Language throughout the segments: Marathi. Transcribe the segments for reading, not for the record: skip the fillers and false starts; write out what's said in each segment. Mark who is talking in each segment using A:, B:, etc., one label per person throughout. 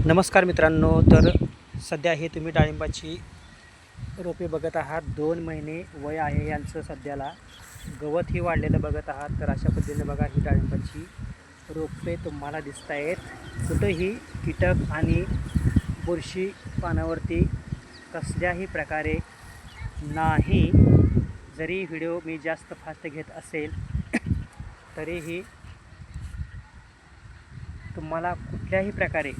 A: नमस्कार मित्रांनो, तर सध्या हे तुम्ही डाळिंबाची रोपे बघत आहात. 2 महिने वय आहे यांचं. सध्याला गवतही वाढलेलं बघत आहात. तर अशा पद्धतीने बघा ही डाळिंबाची रोपे तुम्हाला दिसत आहेत. कुठंही कीटक आणि बुरशी पानावरती कसल्याही प्रकारे नाही. जरी व्हिडिओ मी जास्त फास्ट घेत असेल तरीही तुम्हाला कुठल्याही प्रकारे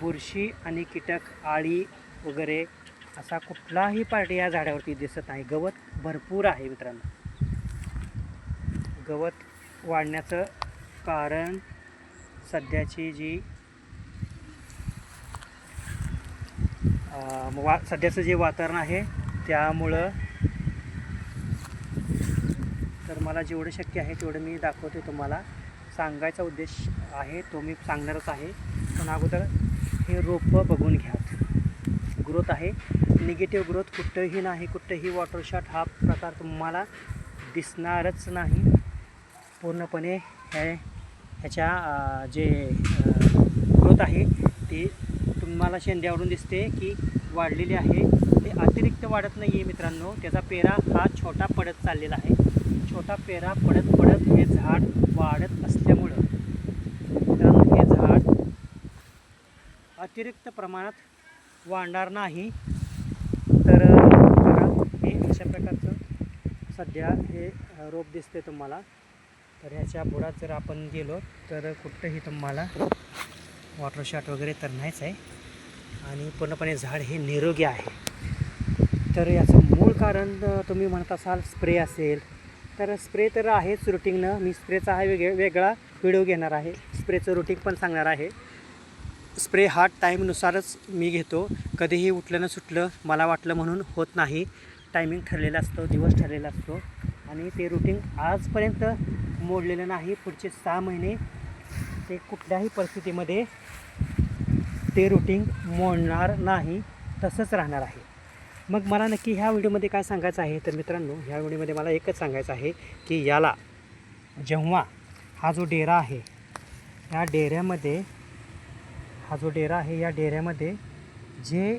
A: बुरशी आणि कीटक, आळी वगैरे असा कुठलाही पार्टी या झाडावरती दिसत नाही. गवत भरपूर आहे मित्रांनो. गवत वाढण्याचं कारण सध्याची जी सध्याचं जे वातावरण आहे त्यामुळं. तर मला जेवढं शक्य आहे तेवढं मी दाखवते तुम्हाला. सांगायचा उद्देश आहे तो मी सांगणारच आहे. पण अगोदर हे रोपं बघून घ्या. ग्रोथ आहे, निगेटिव्ह ग्रोथ कुठंही नाही. कुठंही वॉटर शॉट हा प्रकार तुम्हाला दिसणारच नाही. पूर्णपणे ह्याच्या जे ग्रोथ आहे ते तुम्हाला शेंड्यावरून दिसते की वाढलेली आहे. ते अतिरिक्त वाढत नाही आहे मित्रांनो. त्याचा पेरा हा छोटा पडत चाललेला आहे. छोटा पेरा पडत पडत हे झाड वाढत असल्यामुळं मित्रांनो हे झाड अतिरिक्त प्रमाणात वाढणार नाही. तर हे अशा प्रकारचं सध्या हे रोप दिसते तुम्हाला. तर ह्याच्या बुडात जर आपण गेलो तर कुठंही तुम्हाला वॉटर शॉट वगैरे तर नाहीच आहे आणि पूर्णपणे झाड हे निरोगी आहे. तर याचं मूळ कारण तुम्ही म्हणत असाल स्प्रे असेल तर स्प्रे तर आहेच रुटीननं. मी स्प्रेचा हा वेगळा व्हिडिओ घेणार आहे. स्प्रेचं रुटीन पण सांगणार आहे. स्प्रे हा टाईमनुसारच मी घेतो. कधीही उठलं न सुटलं मला वाटलं म्हणून होत नाही. टायमिंग ठरलेला असतो, दिवस ठरलेला असतो आणि ते रुटीन आजपर्यंत मोडलेलं नाही. पुढचे 6 महिने ते कुठल्याही परिस्थितीमध्ये ते रुटीन मोडणार नाही, तसंच राहणार आहे. मग मला नक्की ह्या व्हिडिओमध्ये काय सांगायचं आहे तर मित्रांनो, ह्या व्हिडिओमध्ये मला एकच सांगायचं आहे की याला जेव्हा हा जो डेरा आहे या डेऱ्यामध्ये या डेऱ्यामध्ये जे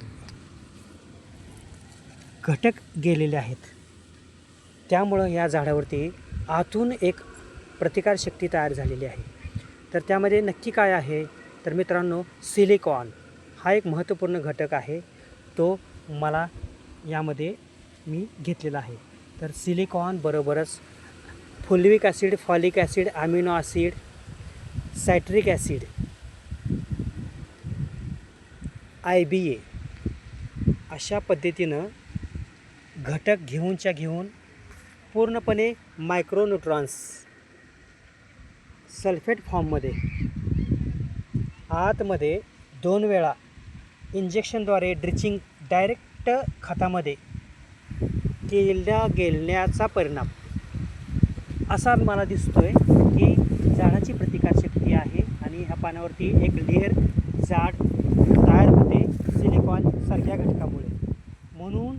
A: घटक गेलेले आहेत त्यामुळं या झाडावरती आतून एक प्रतिकारशक्ती तयार झालेली आहे. तर त्यामध्ये नक्की काय आहे तर मित्रांनो, सिलिकॉन हा एक महत्त्वपूर्ण घटक आहे. तो मला यामध्ये मी घेतलेला आहे. तर सिलिकॉन बरोबरच fulvic acid, folic acid, amino acid, citric acid, IBA अशा पद्धतीनं घटक घेऊन पूर्णपणे मायक्रोन्यूट्रॉन्स सल्फेट फॉर्ममध्ये आतमध्ये 2 वेळा इंजेक्शनद्वारे ड्रिचिंग डायरेक्ट खतामध्ये गेल्याचा परिणाम असा मला दिसतो आहे की झाडाची प्रतिकारशक्ती आहे आणि ह्या पानावरती एक लेअर झाड तयार होते सिलिकॉन सारख्या घटकामुळे. म्हणून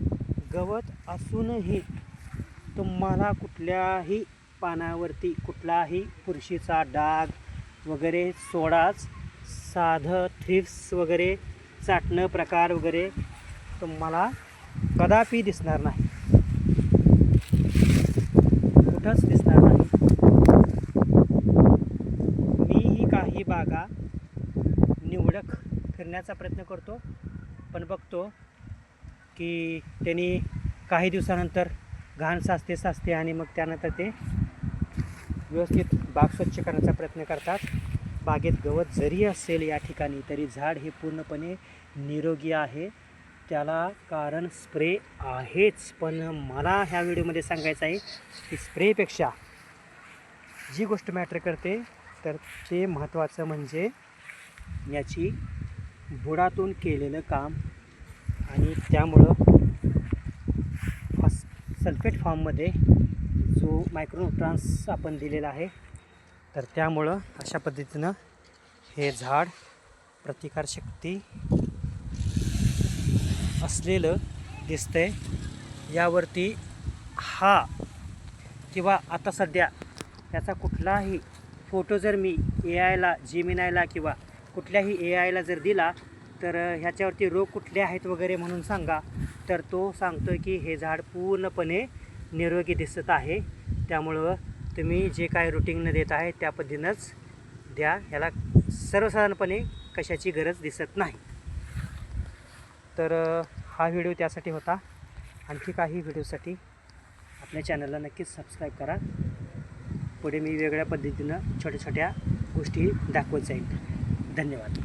A: गवत असूनही तुम्हाला कुठल्याही पानावरती कुठलाही बुरशीचा डाग वगैरे सोडाच, साधं थ्रिप्स वगैरे चाटणं प्रकार वगैरे तुम्हाला कदापि दिसणार नाही, कुठंच दिसणार नाही. मीही काही बागा निवडक फिरण्याचा प्रयत्न करतो, पण बघतो की त्यांनी काही दिवसानंतर घाण साचते आणि मग त्यानंतर ते व्यवस्थित बाग स्वच्छ करण्याचा प्रयत्न करतात. बागेत गवत जरी असेल या ठिकाणी तरी झाड हे पूर्णपणे निरोगी आहे. त्याला कारण स्प्रे आहेच. पण मला ह्या व्हिडिओमध्ये सांगायचं आहे की स्प्रेपेक्षा जी गोष्ट मॅटर करते तर ते महत्त्वाचं म्हणजे याची बुडातून केलेलं काम. आणि त्यामुळं सल्फेट फॉर्ममध्ये जो मायक्रोन्यूट्रॉन्स आपण दिलेला आहे तर त्यामुळं अशा पद्धतीनं हे झाड प्रतिकारशक्ती असलेलं दिसतंय. यावरती हा किंवा आता सध्या याचा कुठलाही फोटो जर मी AIला, जेमिनायला किंवा कुठल्याही AI ला जर दिला तर ह्याच्यावरती रोग कुठले आहेत वगैरे म्हणून सांगा, तर तो सांगतो आहे की हे झाड पूर्णपणे निरोगी दिसत आहे, त्यामुळं तुम्ही जे काय रुटीननं देत आहे त्या पद्धतीनंच द्या, ह्याला सर्वसाधारणपणे कशाची गरज दिसत नाही. तर हा व्हिडिओ त्यासाठी होता. आणखी काही व्हिडिओसाठी आपल्या चॅनलला नक्कीच सबस्क्राईब करा. पुढे मी वेगळ्या पद्धतीनं छोट्या छोट्या गोष्टी दाखवत जाईल. धन्यवाद.